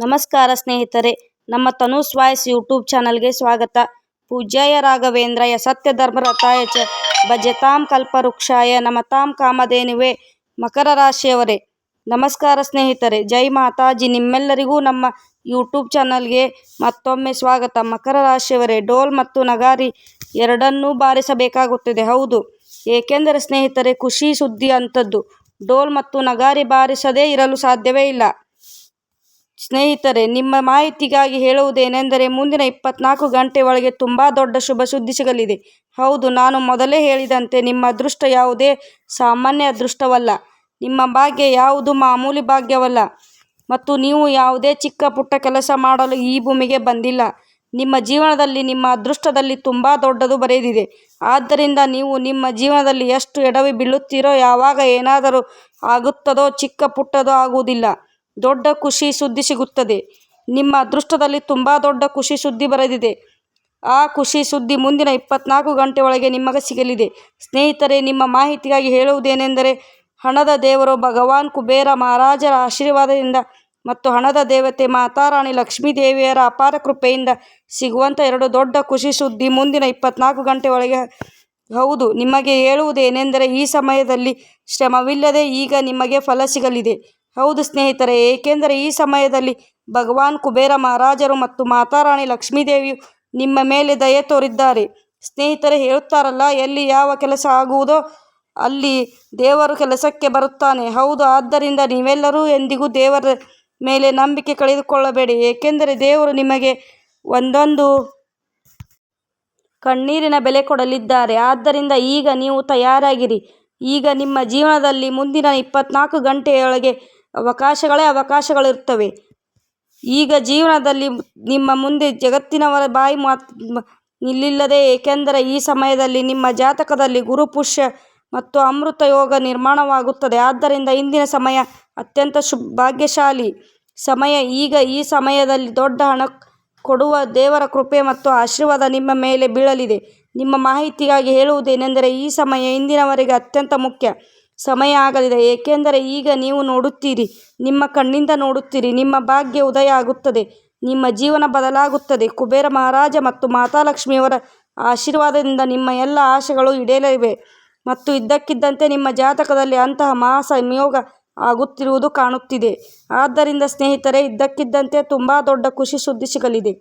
ನಮಸ್ಕಾರ ಸ್ನೇಹಿತರೆ, ನಮ್ಮ ತನೂಸ್ ವಾಯ್ಸ್ ಯೂಟ್ಯೂಬ್ ಚಾನಲ್ಗೆ ಸ್ವಾಗತ. ಪೂಜ್ಯಾಯ ರಾಘವೇಂದ್ರಾಯ ಸತ್ಯಧರ್ಮರತಾಯ ಚ ಭಜತಾಂ ಕಲ್ಪವೃಕ್ಷಾಯ ನಮತಾಂ ಕಾಮಧೇನುವೆ. ಮಕರ ರಾಶಿಯವರೇ ನಮಸ್ಕಾರ ಸ್ನೇಹಿತರೆ, ಜೈ ಮಾತಾಜಿ. ನಿಮ್ಮೆಲ್ಲರಿಗೂ ನಮ್ಮ ಯೂಟ್ಯೂಬ್ ಚಾನಲ್ಗೆ ಮತ್ತೊಮ್ಮೆ ಸ್ವಾಗತ. ಮಕರ ರಾಶಿಯವರೇ, ಡೋಲ್ ಮತ್ತು ನಗಾರಿ ಎರಡನ್ನೂ ಬಾರಿಸಬೇಕಾಗುತ್ತದೆ. ಹೌದು, ಏಕೆಂದರೆ ಸ್ನೇಹಿತರೆ, ಖುಷಿ ಸುದ್ದಿ ಅಂಥದ್ದು. ಡೋಲ್ ಮತ್ತು ನಗಾರಿ ಬಾರಿಸದೇ ಇರಲು ಸಾಧ್ಯವೇ ಇಲ್ಲ. ಸ್ನೇಹಿತರೆ, ನಿಮ್ಮ ಮಾಹಿತಿಗಾಗಿ ಹೇಳುವುದೇನೆಂದರೆ, ಮುಂದಿನ 24 ಗಂಟೆ ಒಳಗೆ ತುಂಬ ದೊಡ್ಡ ಶುಭ ಸುದ್ದಿ ಸಿಗಲಿದೆ. ಹೌದು, ನಾನು ಮೊದಲೇ ಹೇಳಿದಂತೆ ನಿಮ್ಮ ಅದೃಷ್ಟ ಯಾವುದೇ ಸಾಮಾನ್ಯ ಅದೃಷ್ಟವಲ್ಲ. ನಿಮ್ಮ ಭಾಗ್ಯ ಯಾವುದು ಮಾಮೂಲಿ ಭಾಗ್ಯವಲ್ಲ. ಮತ್ತು ನೀವು ಯಾವುದೇ ಚಿಕ್ಕ ಪುಟ್ಟ ಕೆಲಸ ಮಾಡಲು ಈ ಭೂಮಿಗೆ ಬಂದಿಲ್ಲ. ನಿಮ್ಮ ಜೀವನದಲ್ಲಿ, ನಿಮ್ಮ ಅದೃಷ್ಟದಲ್ಲಿ ತುಂಬ ದೊಡ್ಡದು ಬರೆದಿದೆ. ಆದ್ದರಿಂದ ನೀವು ನಿಮ್ಮ ಜೀವನದಲ್ಲಿ ಎಷ್ಟು ಎಡವಿ ಬೀಳುತ್ತೀರೋ, ಯಾವಾಗ ಏನಾದರೂ ಆಗುತ್ತದೋ, ಚಿಕ್ಕ ಪುಟ್ಟದೋ ಆಗುವುದಿಲ್ಲ, ದೊಡ್ಡ ಖುಷಿ ಸುದ್ದಿ ಸಿಗುತ್ತದೆ. ನಿಮ್ಮ ಅದೃಷ್ಟದಲ್ಲಿ ತುಂಬ ದೊಡ್ಡ ಖುಷಿ ಸುದ್ದಿ ಬರೆದಿದೆ. ಆ ಖುಷಿ ಸುದ್ದಿ ಮುಂದಿನ 24 ಗಂಟೆ ಒಳಗೆ ನಿಮಗೆ ಸಿಗಲಿದೆ. ಸ್ನೇಹಿತರೆ, ನಿಮ್ಮ ಮಾಹಿತಿಗಾಗಿ ಹೇಳುವುದೇನೆಂದರೆ, ಹಣದ ದೇವರು ಭಗವಾನ್ ಕುಬೇರ ಮಹಾರಾಜರ ಆಶೀರ್ವಾದದಿಂದ ಮತ್ತು ಹಣದ ದೇವತೆ ಮಾತಾರಾಣಿ ಲಕ್ಷ್ಮೀ ದೇವಿಯರ ಅಪಾರ ಕೃಪೆಯಿಂದ ಸಿಗುವಂಥ 2 ದೊಡ್ಡ ಖುಷಿ ಸುದ್ದಿ ಮುಂದಿನ 24 ಗಂಟೆ ಒಳಗೆ. ಹೌದು, ನಿಮಗೆ ಹೇಳುವುದೇನೆಂದರೆ, ಈ ಸಮಯದಲ್ಲಿ ಶ್ರಮವಿಲ್ಲದೆ ಈಗ ನಿಮಗೆ ಫಲ ಸಿಗಲಿದೆ. ಹೌದು ಸ್ನೇಹಿತರೆ, ಏಕೆಂದರೆ ಈ ಸಮಯದಲ್ಲಿ ಭಗವಾನ್ ಕುಬೇರ ಮಹಾರಾಜರು ಮತ್ತು ಮಾತಾರಾಣಿ ಲಕ್ಷ್ಮೀದೇವಿಯು ನಿಮ್ಮ ಮೇಲೆ ದಯೆ ತೋರಿದ್ದಾರೆ. ಸ್ನೇಹಿತರೆ, ಹೇಳುತ್ತಾರಲ್ಲ, ಎಲ್ಲಿ ಯಾವ ಕೆಲಸ ಆಗುವುದೋ ಅಲ್ಲಿ ದೇವರು ಕೆಲಸಕ್ಕೆ ಬರುತ್ತಾನೆ. ಹೌದು, ಆದ್ದರಿಂದ ನೀವೆಲ್ಲರೂ ಎಂದಿಗೂ ದೇವರ ಮೇಲೆ ನಂಬಿಕೆ ಕಳೆದುಕೊಳ್ಳಬೇಡಿ. ಏಕೆಂದರೆ ದೇವರು ನಿಮಗೆ ಒಂದೊಂದು ಕಣ್ಣೀರಿನ ಬೆಲೆ ಕೊಡಲಿದ್ದಾರೆ. ಆದ್ದರಿಂದ ಈಗ ನೀವು ತಯಾರಾಗಿರಿ. ಈಗ ನಿಮ್ಮ ಜೀವನದಲ್ಲಿ ಮುಂದಿನ 24 ಗಂಟೆಯೊಳಗೆ ಅವಕಾಶಗಳಿರುತ್ತವೆ. ಈಗ ಜೀವನದಲ್ಲಿ ನಿಮ್ಮ ಮುಂದೆ ಜಗತ್ತಿನವರ ಬಾಯಿ ನಿಲ್ಲಿಲ್ಲದೆ. ಏಕೆಂದರೆ ಈ ಸಮಯದಲ್ಲಿ ನಿಮ್ಮ ಜಾತಕದಲ್ಲಿ ಗುರು ಪುಷ್ಯ ಮತ್ತು ಅಮೃತ ಯೋಗ ನಿರ್ಮಾಣವಾಗುತ್ತದೆ. ಆದ್ದರಿಂದ ಇಂದಿನ ಸಮಯ ಅತ್ಯಂತ ಭಾಗ್ಯಶಾಲಿ ಸಮಯ. ಈಗ ಈ ಸಮಯದಲ್ಲಿ ದೊಡ್ಡ ಹಣ ಕೊಡುವ ದೇವರ ಕೃಪೆ ಮತ್ತು ಆಶೀರ್ವಾದ ನಿಮ್ಮ ಮೇಲೆ ಬೀಳಲಿದೆ. ನಿಮ್ಮ ಮಾಹಿತಿಗಾಗಿ ಹೇಳುವುದೇನೆಂದರೆ, ಈ ಸಮಯ ಇಂದಿನವರೆಗೆ ಅತ್ಯಂತ ಮುಖ್ಯ ಸಮಯ ಆಗಲಿದೆ. ಏಕೆಂದರೆ ಈಗ ನೀವು ನೋಡುತ್ತೀರಿ, ನಿಮ್ಮ ಕಣ್ಣಿಂದ ನೋಡುತ್ತೀರಿ, ನಿಮ್ಮ ಭಾಗ್ಯ ಉದಯ ಆಗುತ್ತದೆ, ನಿಮ್ಮ ಜೀವನ ಬದಲಾಗುತ್ತದೆ. ಕುಬೇರ ಮಹಾರಾಜ ಮತ್ತು ಮಾತಾಲಕ್ಷ್ಮಿಯವರ ಆಶೀರ್ವಾದದಿಂದ ನಿಮ್ಮ ಎಲ್ಲ ಆಶೆಗಳು ಈಡೇರಲಿವೆ. ಮತ್ತು ಇದ್ದಕ್ಕಿದ್ದಂತೆ ನಿಮ್ಮ ಜಾತಕದಲ್ಲಿ ಅಂತಹ ಮಹಾ ಸಂಯೋಗ ಆಗುತ್ತಿರುವುದು ಕಾಣುತ್ತಿದೆ. ಆದ್ದರಿಂದ ಸ್ನೇಹಿತರೆ, ಇದ್ದಕ್ಕಿದ್ದಂತೆ ತುಂಬ ದೊಡ್ಡ ಖುಷಿ ಸುದ್ದಿ ಸಿಗಲಿದೆ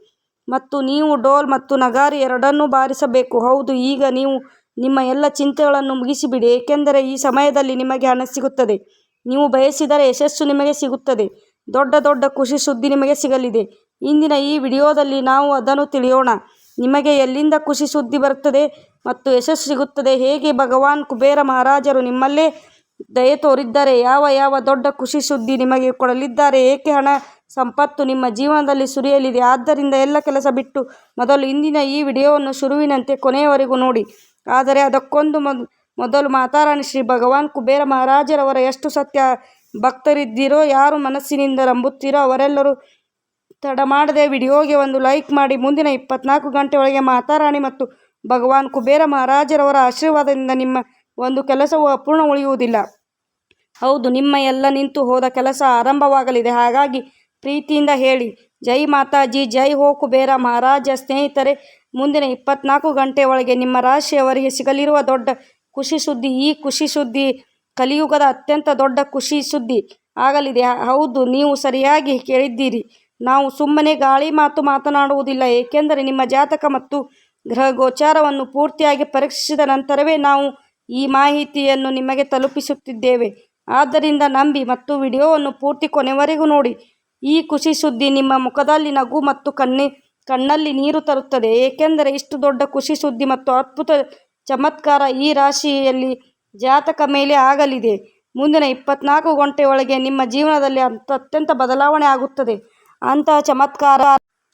ಮತ್ತು ನೀವು ಡೋಲ್ ಮತ್ತು ನಗಾರಿ ಎರಡನ್ನೂ ಬಾರಿಸಬೇಕು. ಹೌದು, ಈಗ ನೀವು ನಿಮ್ಮ ಎಲ್ಲ ಚಿಂತೆಗಳನ್ನು ಮುಗಿಸಿಬಿಡಿ. ಏಕೆಂದರೆ ಈ ಸಮಯದಲ್ಲಿ ನಿಮಗೆ ಹಣ ಸಿಗುತ್ತದೆ. ನೀವು ಬಯಸಿದರೆ ಯಶಸ್ಸು ನಿಮಗೆ ಸಿಗುತ್ತದೆ. ದೊಡ್ಡ ದೊಡ್ಡ ಖುಷಿ ಸುದ್ದಿ ನಿಮಗೆ ಸಿಗಲಿದೆ. ಇಂದಿನ ಈ ವಿಡಿಯೋದಲ್ಲಿ ನಾವು ಅದನ್ನು ತಿಳಿಯೋಣ. ನಿಮಗೆ ಎಲ್ಲಿಂದ ಖುಷಿ ಸುದ್ದಿ ಬರುತ್ತದೆ ಮತ್ತು ಯಶಸ್ಸು ಸಿಗುತ್ತದೆ, ಹೇಗೆ ಭಗವಾನ್ ಕುಬೇರ ಮಹಾರಾಜರು ನಿಮ್ಮಲ್ಲೇ ದಯೆ ತೋರಿದ್ದಾರೆ, ಯಾವ ದೊಡ್ಡ ಖುಷಿ ಸುದ್ದಿ ನಿಮಗೆ ಕೊಡಲಿದ್ದಾರೆ, ಏಕೆ ಹಣ ಸಂಪತ್ತು ನಿಮ್ಮ ಜೀವನದಲ್ಲಿ ಸುರಿಯಲಿದೆ. ಆದ್ದರಿಂದ ಎಲ್ಲ ಕೆಲಸ ಬಿಟ್ಟು ಮೊದಲು ಇಂದಿನ ಈ ವಿಡಿಯೋವನ್ನು ಶುರುವಿನಂತೆ ಕೊನೆಯವರೆಗೂ ನೋಡಿ. ಆದರೆ ಅದಕ್ಕೊಂದು ಮೊದಲು ಮಾತಾರಾಣಿ ಶ್ರೀ ಭಗವಾನ್ ಕುಬೇರ ಮಹಾರಾಜರವರ ಎಷ್ಟು ಸತ್ಯ ಭಕ್ತರಿದ್ದೀರೋ, ಯಾರು ಮನಸ್ಸಿನಿಂದ ನಂಬುತ್ತೀರೋ ಅವರೆಲ್ಲರೂ ತಡ ಮಾಡದೆ ವಿಡಿಯೋಗೆ ಒಂದು ಲೈಕ್ ಮಾಡಿ. ಮುಂದಿನ 24 ಗಂಟೆ ಒಳಗೆ ಮಾತಾರಾಣಿ ಮತ್ತು ಭಗವಾನ್ ಕುಬೇರ ಮಹಾರಾಜರವರ ಆಶೀರ್ವಾದದಿಂದ ನಿಮ್ಮ ಒಂದು ಕೆಲಸವು ಅಪೂರ್ಣ ಉಳಿಯುವುದಿಲ್ಲ. ಹೌದು, ನಿಮ್ಮ ಎಲ್ಲ ನಿಂತು ಹೋದ ಕೆಲಸ ಆರಂಭವಾಗಲಿದೆ. ಹಾಗಾಗಿ ಪ್ರೀತಿಯಿಂದ ಹೇಳಿ, ಜೈ ಮಾತಾಜಿ, ಜೈ ಹೋ ಕುಬೇರ ಮಹಾರಾಜ. ಸ್ನೇಹಿತರೆ, ಮುಂದಿನ 24 ಗಂಟೆ ಒಳಗೆ ನಿಮ್ಮ ರಾಶಿಯವರಿಗೆ ಸಿಗಲಿರುವ ದೊಡ್ಡ ಖುಷಿ ಸುದ್ದಿ. ಈ ಖುಷಿ ಸುದ್ದಿ ಕಲಿಯುಗದ ಅತ್ಯಂತ ದೊಡ್ಡ ಖುಷಿ ಸುದ್ದಿ ಆಗಲಿದೆ. ಹೌದು, ನೀವು ಸರಿಯಾಗಿ ಕೇಳಿದ್ದೀರಿ. ನಾವು ಸುಮ್ಮನೆ ಗಾಳಿ ಮಾತು ಮಾತನಾಡುವುದಿಲ್ಲ. ಏಕೆಂದರೆ ನಿಮ್ಮ ಜಾತಕ ಮತ್ತು ಗ್ರಹ ಗೋಚಾರವನ್ನು ಪೂರ್ತಿಯಾಗಿ ಪರೀಕ್ಷಿಸಿದ ನಂತರವೇ ನಾವು ಈ ಮಾಹಿತಿಯನ್ನು ನಿಮಗೆ ತಲುಪಿಸುತ್ತಿದ್ದೇವೆ. ಆದ್ದರಿಂದ ನಂಬಿ ಮತ್ತು ವಿಡಿಯೋವನ್ನು ಪೂರ್ತಿ ಕೊನೆವರೆಗೂ ನೋಡಿ. ಈ ಖುಷಿ ಸುದ್ದಿ ನಿಮ್ಮ ಮುಖದಲ್ಲಿ ನಗು ಮತ್ತು ಕಣ್ಣಲ್ಲಿ ನೀರು ತರುತ್ತದೆ. ಏಕೆಂದರೆ ಇಷ್ಟು ದೊಡ್ಡ ಖುಷಿ ಸುದ್ದಿ ಮತ್ತು ಅದ್ಭುತ ಚಮತ್ಕಾರ ಈ ರಾಶಿಯಲ್ಲಿ ಜಾತಕ ಮೇಲೆ ಆಗಲಿದೆ. ಮುಂದಿನ 24 ಗಂಟೆ ಒಳಗೆ ನಿಮ್ಮ ಜೀವನದಲ್ಲಿ ಅತ್ಯಂತ ಬದಲಾವಣೆ ಆಗುತ್ತದೆ. ಅಂತಹ ಚಮತ್ಕಾರ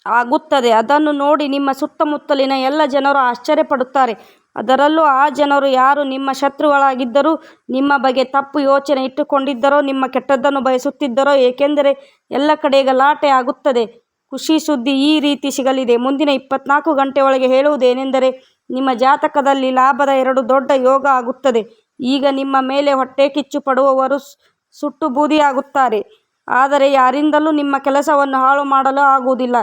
ಆಗುತ್ತದೆ. ಅದನ್ನು ನೋಡಿ ನಿಮ್ಮ ಸುತ್ತಮುತ್ತಲಿನ ಎಲ್ಲ ಜನರು ಆಶ್ಚರ್ಯಪಡುತ್ತಾರೆ. ಅದರಲ್ಲೂ ಆ ಜನರು ಯಾರು ನಿಮ್ಮ ಶತ್ರುಗಳಾಗಿದ್ದರೂ, ನಿಮ್ಮ ಬಗ್ಗೆ ತಪ್ಪು ಯೋಚನೆ ಇಟ್ಟುಕೊಂಡಿದ್ದರೋ, ನಿಮ್ಮ ಕೆಟ್ಟದ್ದನ್ನು ಬಯಸುತ್ತಿದ್ದರೋ. ಏಕೆಂದರೆ ಎಲ್ಲ ಕಡೆ ಗಲಾಟೆ ಆಗುತ್ತದೆ. ಖುಷಿ ಸುದ್ದಿ ಈ ರೀತಿ ಸಿಗಲಿದೆ. ಮುಂದಿನ 24 ಗಂಟೆ ಒಳಗೆ ಹೇಳುವುದೇನೆಂದರೆ, ನಿಮ್ಮ ಜಾತಕದಲ್ಲಿ ಲಾಭದ 2 ದೊಡ್ಡ ಯೋಗ ಆಗುತ್ತದೆ. ಈಗ ನಿಮ್ಮ ಮೇಲೆ ಹೊಟ್ಟೆ ಕಿಚ್ಚು ಪಡುವವರು ಸುಟ್ಟು ಬೂದಿಯಾಗುತ್ತಾರೆ. ಆದರೆ ಯಾರಿಂದಲೂ ನಿಮ್ಮ ಕೆಲಸವನ್ನು ಹಾಳು ಮಾಡಲು ಆಗುವುದಿಲ್ಲ.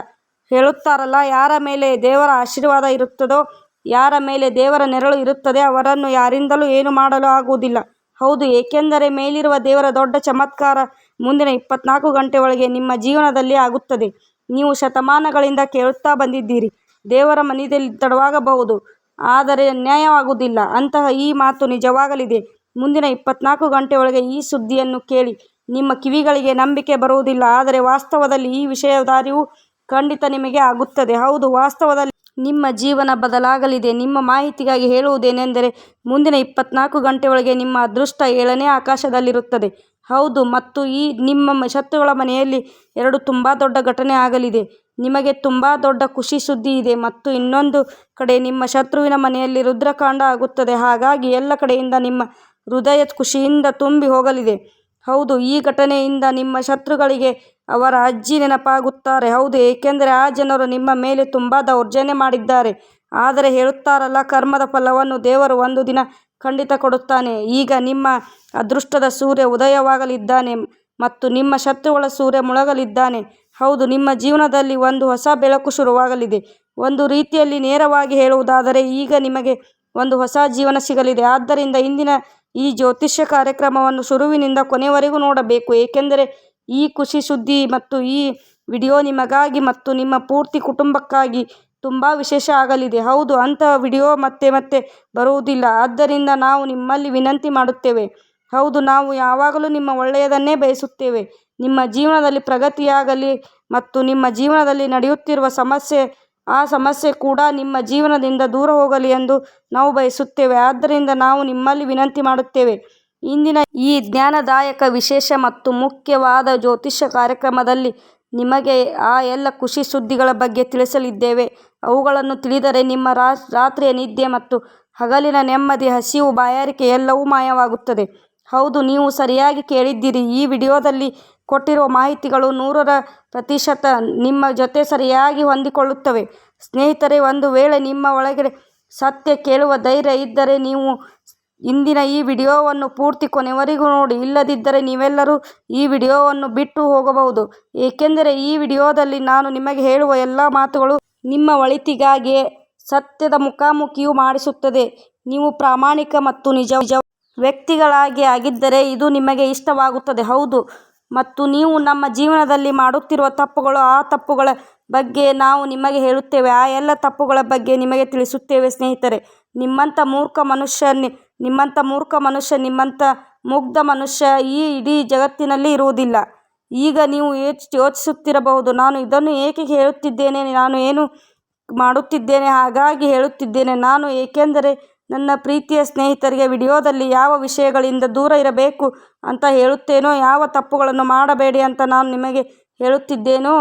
ಹೇಳುತ್ತಾರಲ್ಲ, ಯಾರ ಮೇಲೆ ದೇವರ ಆಶೀರ್ವಾದ ಇರುತ್ತದೋ, ಯಾರ ಮೇಲೆ ದೇವರ ನೆರಳು ಇರುತ್ತದೆ, ಅವರನ್ನು ಯಾರಿಂದಲೂ ಏನು ಮಾಡಲು ಆಗುವುದಿಲ್ಲ. ಹೌದು, ಏಕೆಂದರೆ ಮೇಲಿರುವ ದೇವರ ದೊಡ್ಡ ಚಮತ್ಕಾರ ಮುಂದಿನ 24 ಗಂಟೆ ಒಳಗೆ ನಿಮ್ಮ ಜೀವನದಲ್ಲಿ ಆಗುತ್ತದೆ. ನೀವು ಶತಮಾನಗಳಿಂದ ಕೇಳುತ್ತಾ ಬಂದಿದ್ದೀರಿ, ದೇವರ ಮನೆಯಲ್ಲಿ ತಡವಾಗಬಹುದು, ಆದರೆ ಅನ್ಯಾಯವಾಗುವುದಿಲ್ಲ. ಅಂತಹ ಈ ಮಾತು ನಿಜವಾಗಲಿದೆ. ಮುಂದಿನ 24 ಗಂಟೆ ಒಳಗೆ ಈ ಸುದ್ದಿಯನ್ನು ಕೇಳಿ ನಿಮ್ಮ ಕಿವಿಗಳಿಗೆ ನಂಬಿಕೆ ಬರುವುದಿಲ್ಲ, ಆದರೆ ವಾಸ್ತವದಲ್ಲಿ ಈ ವಿಷಯದ ಅರಿವು ಖಂಡಿತ ನಿಮಗೆ ಆಗುತ್ತದೆ. ಹೌದು, ವಾಸ್ತವದಲ್ಲಿ ನಿಮ್ಮ ಜೀವನ ಬದಲಾಗಲಿದೆ. ನಿಮ್ಮ ಮಾಹಿತಿಗಾಗಿ ಹೇಳುವುದೇನೆಂದರೆ, ಮುಂದಿನ 24 ಗಂಟೆ ಒಳಗೆ ನಿಮ್ಮ ಅದೃಷ್ಟ 7ನೇ ಆಕಾಶದಲ್ಲಿರುತ್ತದೆ. ಹೌದು, ಮತ್ತು ನಿಮ್ಮ ಶತ್ರುಗಳ ಮನೆಯಲ್ಲಿ 2 ತುಂಬಾ ದೊಡ್ಡ ಘಟನೆ ಆಗಲಿದೆ. ನಿಮಗೆ ತುಂಬಾ ದೊಡ್ಡ ಖುಷಿ ಸುದ್ದಿ ಇದೆ, ಮತ್ತು ಇನ್ನೊಂದು ಕಡೆ ನಿಮ್ಮ ಶತ್ರುವಿನ ಮನೆಯಲ್ಲಿ ರುದ್ರಕಾಂಡ ಆಗುತ್ತದೆ. ಹಾಗಾಗಿ ಎಲ್ಲ ಕಡೆಯಿಂದ ನಿಮ್ಮ ಹೃದಯ ಖುಷಿಯಿಂದ ತುಂಬಿ ಹೋಗಲಿದೆ. ಹೌದು, ಈ ಘಟನೆಯಿಂದ ನಿಮ್ಮ ಶತ್ರುಗಳಿಗೆ ಅವರ ಅಜ್ಜಿ ನೆನಪಾಗುತ್ತಾರೆ. ಹೌದು, ಏಕೆಂದರೆ ಆ ಜನರು ನಿಮ್ಮ ಮೇಲೆ ತುಂಬಾ ದೌರ್ಜನ್ಯ ಮಾಡಿದ್ದಾರೆ. ಆದರೆ ಹೇಳುತ್ತಾರಲ್ಲ, ಕರ್ಮದ ಫಲವನ್ನು ದೇವರು ಒಂದು ದಿನ ಖಂಡಿತ ಕೊಡುತ್ತಾನೆ. ಈಗ ನಿಮ್ಮ ಅದೃಷ್ಟದ ಸೂರ್ಯ ಉದಯವಾಗಲಿದ್ದಾನೆ ಮತ್ತು ನಿಮ್ಮ ಶತ್ರುಗಳ ಸೂರ್ಯ ಮುಳುಗಲಿದ್ದಾನೆ. ಹೌದು, ನಿಮ್ಮ ಜೀವನದಲ್ಲಿ ಒಂದು ಹೊಸ ಬೆಳಕು ಶುರುವಾಗಲಿದೆ. ಒಂದು ರೀತಿಯಲ್ಲಿ ನೇರವಾಗಿ ಹೇಳುವುದಾದರೆ, ಈಗ ನಿಮಗೆ ಒಂದು ಹೊಸ ಜೀವನ ಸಿಗಲಿದೆ. ಆದ್ದರಿಂದ ಇಂದಿನ ಈ ಜ್ಯೋತಿಷ್ಯ ಕಾರ್ಯಕ್ರಮವನ್ನು ಶುರುವಿನಿಂದ ಕೊನೆಯವರೆಗೂ ನೋಡಬೇಕು, ಏಕೆಂದರೆ ಈ ಖುಷಿ ಸುದ್ದಿ ಮತ್ತು ಈ ವಿಡಿಯೋ ನಿಮಗಾಗಿ ಮತ್ತು ನಿಮ್ಮ ಪೂರ್ತಿ ಕುಟುಂಬಕ್ಕಾಗಿ ತುಂಬಾ ವಿಶೇಷ ಆಗಲಿದೆ. ಹೌದು, ಅಂತಹ ವಿಡಿಯೋ ಮತ್ತೆ ಮತ್ತೆ ಬರುವುದಿಲ್ಲ. ಆದ್ದರಿಂದ ನಾವು ನಿಮ್ಮಲ್ಲಿ ವಿನಂತಿ ಮಾಡುತ್ತೇವೆ. ಹೌದು, ನಾವು ಯಾವಾಗಲೂ ನಿಮ್ಮ ಒಳ್ಳೆಯದನ್ನೇ ಬಯಸುತ್ತೇವೆ. ನಿಮ್ಮ ಜೀವನದಲ್ಲಿ ಪ್ರಗತಿಯಾಗಲಿ ಮತ್ತು ನಿಮ್ಮ ಜೀವನದಲ್ಲಿ ನಡೆಯುತ್ತಿರುವ ಆ ಸಮಸ್ಯೆ ಕೂಡ ನಿಮ್ಮ ಜೀವನದಿಂದ ದೂರ ಹೋಗಲಿ ಎಂದು ನಾವು ಬಯಸುತ್ತೇವೆ. ಆದ್ದರಿಂದ ನಾವು ನಿಮ್ಮಲ್ಲಿ ವಿನಂತಿ ಮಾಡುತ್ತೇವೆ. ಇಂದಿನ ಈ ಜ್ಞಾನದಾಯಕ, ವಿಶೇಷ ಮತ್ತು ಮುಖ್ಯವಾದ ಜ್ಯೋತಿಷ್ಯ ಕಾರ್ಯಕ್ರಮದಲ್ಲಿ ನಿಮಗೆ ಆ ಎಲ್ಲ ಖುಷಿ ಸುದ್ದಿಗಳ ಬಗ್ಗೆ ತಿಳಿಸಲಿದ್ದೇವೆ. ಅವುಗಳನ್ನು ತಿಳಿದರೆ ನಿಮ್ಮ ರಾತ್ರಿಯ ನಿದ್ದೆ ಮತ್ತು ಹಗಲಿನ ನೆಮ್ಮದಿ, ಹಸಿವು, ಬಾಯಾರಿಕೆ ಎಲ್ಲವೂ ಮಾಯವಾಗುತ್ತದೆ. ಹೌದು, ನೀವು ಸರಿಯಾಗಿ ಕೇಳಿದ್ದೀರಿ. ಈ ವಿಡಿಯೋದಲ್ಲಿ ಕೊಟ್ಟಿರುವ ಮಾಹಿತಿಗಳು 100% ನಿಮ್ಮ ಜೊತೆ ಸರಿಯಾಗಿ ಹೊಂದಿಕೊಳ್ಳುತ್ತವೆ. ಸ್ನೇಹಿತರೆ, ಒಂದು ವೇಳೆ ನಿಮ್ಮ ಒಳಗಡೆ ಸತ್ಯ ಕೇಳುವ ಧೈರ್ಯ ಇದ್ದರೆ ನೀವು ಇಂದಿನ ಈ ವಿಡಿಯೋವನ್ನು ಪೂರ್ತಿ ಕೊನೆವರೆಗೂ ನೋಡಿ. ಇಲ್ಲದಿದ್ದರೆ ನೀವೆಲ್ಲರೂ ಈ ವಿಡಿಯೋವನ್ನು ಬಿಟ್ಟು ಹೋಗಬಹುದು, ಏಕೆಂದರೆ ಈ ವಿಡಿಯೋದಲ್ಲಿ ನಾನು ನಿಮಗೆ ಹೇಳುವ ಎಲ್ಲ ಮಾತುಗಳು ನಿಮ್ಮ ಒಳಿತಿಗಾಗಿಯೇ. ಸತ್ಯದ ಮುಖಾಮುಖಿಯೂ ಮಾಡಿಸುತ್ತದೆ. ನೀವು ಪ್ರಾಮಾಣಿಕ ಮತ್ತು ನಿಜ ವ್ಯಕ್ತಿಗಳಾಗಿ ಆಗಿದ್ದರೆ ಇದು ನಿಮಗೆ ಇಷ್ಟವಾಗುತ್ತದೆ. ಹೌದು, ಮತ್ತು ನೀವು ನಮ್ಮ ಜೀವನದಲ್ಲಿ ಮಾಡುತ್ತಿರುವ ತಪ್ಪುಗಳು, ಆ ತಪ್ಪುಗಳ ಬಗ್ಗೆ ನಾವು ನಿಮಗೆ ಹೇಳುತ್ತೇವೆ. ಆ ಎಲ್ಲ ತಪ್ಪುಗಳ ಬಗ್ಗೆ ನಿಮಗೆ ತಿಳಿಸುತ್ತೇವೆ. ಸ್ನೇಹಿತರೆ, ನಿಮ್ಮಂಥ ಮೂರ್ಖ ಮನುಷ್ಯ, ನಿಮ್ಮಂಥ ಮುಗ್ಧ ಮನುಷ್ಯ ಈ ಇಡೀ ಜಗತ್ತಿನಲ್ಲಿ ಇರುವುದಿಲ್ಲ. ಈಗ ನೀವು ಯೋಚಿಸುತ್ತಿರಬಹುದು, ನಾನು ಇದನ್ನು ಏಕೆ ಹೇಳುತ್ತಿದ್ದೇನೆ, ನಾನು ಏನು ಮಾಡುತ್ತಿದ್ದೇನೆ, ಹಾಗಾಗಿ ಹೇಳುತ್ತಿದ್ದೇನೆ ನಾನು. ಏಕೆಂದರೆ ನನ್ನ ಪ್ರೀತಿಯ ಸ್ನೇಹಿತರಿಗೆ ವಿಡಿಯೋದಲ್ಲಿ ಯಾವ ವಿಷಯಗಳಿಂದ ದೂರ ಇರಬೇಕು ಅಂತ ಹೇಳುತ್ತೇನೋ, ಯಾವ ತಪ್ಪುಗಳನ್ನು ಮಾಡಬೇಡಿ ಅಂತ ನಾನು ನಿಮಗೆ ಹೇಳುತ್ತಿದ್ದೇನೋ,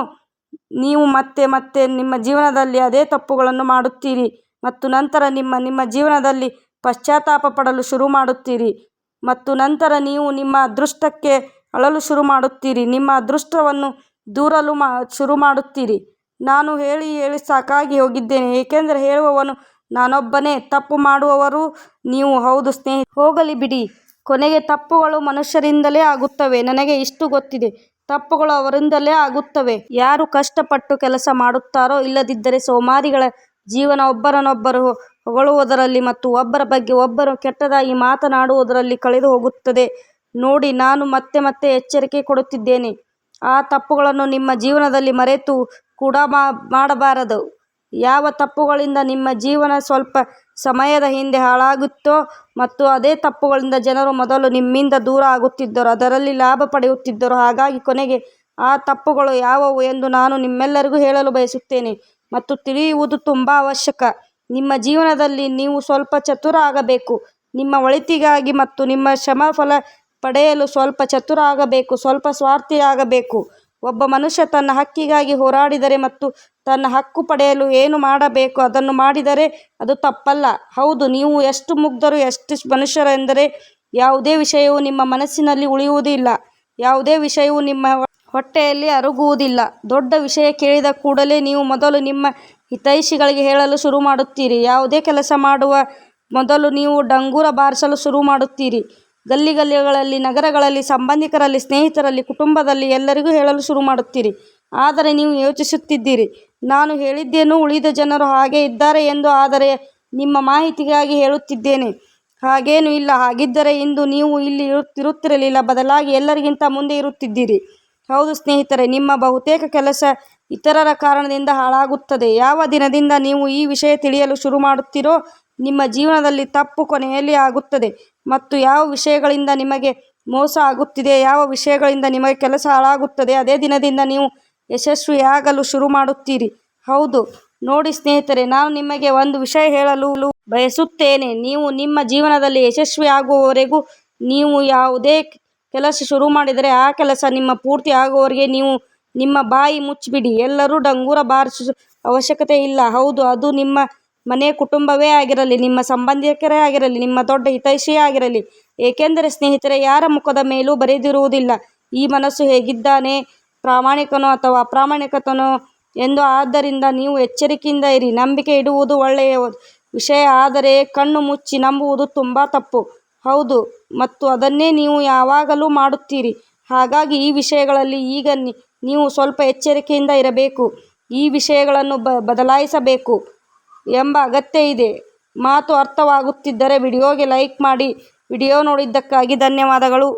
ನೀವು ಮತ್ತೆ ಮತ್ತೆ ನಿಮ್ಮ ಜೀವನದಲ್ಲಿ ಅದೇ ತಪ್ಪುಗಳನ್ನು ಮಾಡುತ್ತೀರಿ ಮತ್ತು ನಂತರ ನಿಮ್ಮ ಜೀವನದಲ್ಲಿ ಪಶ್ಚಾತ್ತಾಪ ಪಡಲು ಶುರು ಮಾಡುತ್ತೀರಿ ಮತ್ತು ನಂತರ ನೀವು ನಿಮ್ಮ ಅದೃಷ್ಟಕ್ಕೆ ಅಳಲು ಶುರು ಮಾಡುತ್ತೀರಿ. ನಿಮ್ಮ ಅದೃಷ್ಟವನ್ನು ದೂರಲು ಶುರು ಮಾಡುತ್ತೀರಿ. ನಾನು ಹೇಳಿ ಸಾಕಾಗಿ ಹೋಗಿದ್ದೇನೆ, ಏಕೆಂದರೆ ಹೇಳುವವನು ನಾನೊಬ್ಬನೇ, ತಪ್ಪು ಮಾಡುವವರು ನೀವು. ಹೌದು ಹೋಗಲಿ ಬಿಡಿ, ಕೊನೆಗೆ ತಪ್ಪುಗಳು ಮನುಷ್ಯರಿಂದಲೇ ಆಗುತ್ತವೆ. ನನಗೆ ಇಷ್ಟು ಗೊತ್ತಿದೆ, ತಪ್ಪುಗಳು ಅವರಿಂದಲೇ ಆಗುತ್ತವೆ ಯಾರು ಕಷ್ಟಪಟ್ಟು ಕೆಲಸ ಮಾಡುತ್ತಾರೋ. ಇಲ್ಲದಿದ್ದರೆ ಸೋಮಾರಿಗಳ ಜೀವನ ಒಬ್ಬರನ್ನೊಬ್ಬರು ಹೊಗಳುವುದರಲ್ಲಿ ಮತ್ತು ಒಬ್ಬರ ಬಗ್ಗೆ ಒಬ್ಬರು ಕೆಟ್ಟದಾಗಿ ಮಾತನಾಡುವುದರಲ್ಲಿ ಕಳೆದು ಹೋಗುತ್ತದೆ. ನೋಡಿ, ನಾನು ಮತ್ತೆ ಮತ್ತೆ ಎಚ್ಚರಿಕೆ ಕೊಡುತ್ತಿದ್ದೇನೆ. ಆ ತಪ್ಪುಗಳನ್ನು ನಿಮ್ಮ ಜೀವನದಲ್ಲಿ ಮರೆತು ಕೂಡ ಮಾಡಬಾರದು. ಯಾವ ತಪ್ಪುಗಳಿಂದ ನಿಮ್ಮ ಜೀವನ ಸ್ವಲ್ಪ ಸಮಯದ ಹಿಂದೆ ಹಾಳಾಗುತ್ತೋ ಮತ್ತು ಅದೇ ತಪ್ಪುಗಳಿಂದ ಜನರು ಮೊದಲು ನಿಮ್ಮಿಂದ ದೂರ ಆಗುತ್ತಿದ್ದರು, ಅದರಲ್ಲಿ ಲಾಭ ಪಡೆಯುತ್ತಿದ್ದರು. ಹಾಗಾಗಿ ಕೊನೆಗೆ ಆ ತಪ್ಪುಗಳು ಯಾವುವು ಎಂದು ನಾನು ನಿಮ್ಮೆಲ್ಲರಿಗೂ ಹೇಳಲು ಬಯಸುತ್ತೇನೆ ಮತ್ತು ತಿಳಿಯುವುದು ತುಂಬ ಅವಶ್ಯಕ. ನಿಮ್ಮ ಜೀವನದಲ್ಲಿ ನೀವು ಸ್ವಲ್ಪ ಚತುರ ಆಗಬೇಕು. ನಿಮ್ಮ ಒಳಿತಿಗಾಗಿ ಮತ್ತು ನಿಮ್ಮ ಶ್ರಮ ಫಲ ಪಡೆಯಲು ಸ್ವಲ್ಪ ಚತುರ ಆಗಬೇಕು, ಸ್ವಲ್ಪ ಸ್ವಾರ್ಥಿಯಾಗಬೇಕು. ಒಬ್ಬ ಮನುಷ್ಯ ತನ್ನ ಹಕ್ಕಿಗಾಗಿ ಹೋರಾಡಿದರೆ ಮತ್ತು ತನ್ನ ಹಕ್ಕು ಪಡೆಯಲು ಏನು ಮಾಡಬೇಕು ಅದನ್ನು ಮಾಡಿದರೆ ಅದು ತಪ್ಪಲ್ಲ. ಹೌದು, ನೀವು ಎಷ್ಟು ಮುಗ್ಧರು, ಎಷ್ಟು ಮನುಷ್ಯರೆಂದರೆ ಯಾವುದೇ ವಿಷಯವು ನಿಮ್ಮ ಮನಸ್ಸಿನಲ್ಲಿ ಉಳಿಯುವುದಿಲ್ಲ, ಯಾವುದೇ ವಿಷಯವು ನಿಮ್ಮ ಹೊಟ್ಟೆಯಲ್ಲಿ ಅರಗುವುದಿಲ್ಲ. ದೊಡ್ಡ ವಿಷಯ ಕೇಳಿದ ಕೂಡಲೇ ನೀವು ಮೊದಲು ನಿಮ್ಮ ಹಿತೈಷಿಗಳಿಗೆ ಹೇಳಲು ಶುರು ಮಾಡುತ್ತೀರಿ. ಯಾವುದೇ ಕೆಲಸ ಮಾಡುವ ಮೊದಲು ನೀವು ಡಂಗೂರ ಬಾರಿಸಲು ಶುರು ಮಾಡುತ್ತೀರಿ. ಗಲ್ಲಿಗಳಲ್ಲಿ, ನಗರಗಳಲ್ಲಿ, ಸಂಬಂಧಿಕರಲ್ಲಿ, ಸ್ನೇಹಿತರಲ್ಲಿ, ಕುಟುಂಬದಲ್ಲಿ ಎಲ್ಲರಿಗೂ ಹೇಳಲು ಶುರು ಮಾಡುತ್ತೀರಿ. ಆದರೆ ನೀವು ಯೋಚಿಸುತ್ತಿದ್ದೀರಿ, ನಾನು ಹೇಳಿದ್ದೇನು ಉಳಿದ ಜನರು ಹಾಗೆ ಇದ್ದಾರೆ ಎಂದು. ಆದರೆ ನಿಮ್ಮ ಮಾಹಿತಿಗಾಗಿ ಹೇಳುತ್ತಿದ್ದೇನೆ, ಹಾಗೇನೂ ಇಲ್ಲ. ಹಾಗಿದ್ದರೆ ಇಂದು ನೀವು ಇಲ್ಲಿ ಇರುತ್ತಿರಲಿಲ್ಲ, ಬದಲಾಗಿ ಎಲ್ಲರಿಗಿಂತ ಮುಂದೆ ಇರುತ್ತಿದ್ದೀರಿ. ಹೌದು ಸ್ನೇಹಿತರೆ, ನಿಮ್ಮ ಬಹುತೇಕ ಕೆಲಸ ಇತರರ ಕಾರಣದಿಂದ ಹಾಳಾಗುತ್ತದೆ. ಯಾವ ದಿನದಿಂದ ನೀವು ಈ ವಿಷಯ ತಿಳಿಯಲು ಶುರು ಮಾಡುತ್ತೀರೋ, ನಿಮ್ಮ ಜೀವನದಲ್ಲಿ ತಪ್ಪು ಕೊನೆಯಲ್ಲಿ ಆಗುತ್ತದೆ. ಮತ್ತು ಯಾವ ವಿಷಯಗಳಿಂದ ನಿಮಗೆ ಮೋಸ ಆಗುತ್ತಿದೆ, ಯಾವ ವಿಷಯಗಳಿಂದ ನಿಮಗೆ ಕೆಲಸ ಹಾಳಾಗುತ್ತದೆ, ಅದೇ ದಿನದಿಂದ ನೀವು ಯಶಸ್ವಿಯಾಗಲು ಶುರು ಮಾಡುತ್ತೀರಿ. ಹೌದು, ನೋಡಿ ಸ್ನೇಹಿತರೆ, ನಾನು ನಿಮಗೆ ಒಂದು ವಿಷಯ ಹೇಳಲು ಬಯಸುತ್ತೇನೆ. ನೀವು ನಿಮ್ಮ ಜೀವನದಲ್ಲಿ ಯಶಸ್ವಿಯಾಗುವವರೆಗೂ ನೀವು ಯಾವುದೇ ಕೆಲಸ ಶುರು ಮಾಡಿದರೆ ಆ ಕೆಲಸ ನಿಮ್ಮ ಪೂರ್ತಿ ಆಗುವವರೆಗೆ ನೀವು ನಿಮ್ಮ ಬಾಯಿ ಮುಚ್ಚಿಬಿಡಿ. ಎಲ್ಲರೂ ಡಂಗೂರ ಬಾರಿಸುವ ಅವಶ್ಯಕತೆ ಇಲ್ಲ. ಹೌದು, ಅದು ನಿಮ್ಮ ಮನೆ ಕುಟುಂಬವೇ ಆಗಿರಲಿ, ನಿಮ್ಮ ಸಂಬಂಧಿಕರೇ ಆಗಿರಲಿ, ನಿಮ್ಮ ದೊಡ್ಡ ಹಿತೈಷಿಯೇ ಆಗಿರಲಿ. ಏಕೆಂದರೆ ಸ್ನೇಹಿತರೆ, ಯಾರ ಮುಖದ ಮೇಲೂ ಬರೆದಿರುವುದಿಲ್ಲ ಈ ಮನಸ್ಸು ಹೇಗಿದ್ದಾನೆ, ಪ್ರಾಮಾಣಿಕನೋ ಅಥವಾ ಅಪ್ರಾಮಾಣಿಕನೋ ಎಂದು. ಆದ್ದರಿಂದ ನೀವು ಎಚ್ಚರಿಕೆಯಿಂದ ಇರಿ. ನಂಬಿಕೆ ಇಡುವುದು ಒಳ್ಳೆಯ ವಿಷಯ, ಆದರೆ ಕಣ್ಣು ಮುಚ್ಚಿ ನಂಬುವುದು ತುಂಬ ತಪ್ಪು. ಹೌದು, ಮತ್ತು ಅದನ್ನೇ ನೀವು ಯಾವಾಗಲೂ ಮಾಡುತ್ತೀರಿ. ಹಾಗಾಗಿ ಈ ವಿಷಯಗಳಲ್ಲಿ ಈಗ ನೀವು ಸ್ವಲ್ಪ ಎಚ್ಚರಿಕೆಯಿಂದ ಇರಬೇಕು. ಈ ವಿಷಯಗಳನ್ನು ಬದಲಾಯಿಸಬೇಕು ಎಂಬ ಅಗತ್ಯ ಇದೆ. ಮಾತು ಅರ್ಥವಾಗುತ್ತಿದ್ದರೆ ವಿಡಿಯೋಗೆ ಲೈಕ್ ಮಾಡಿ. ವಿಡಿಯೋ ನೋಡಿದ್ದಕ್ಕಾಗಿ ಧನ್ಯವಾದಗಳು.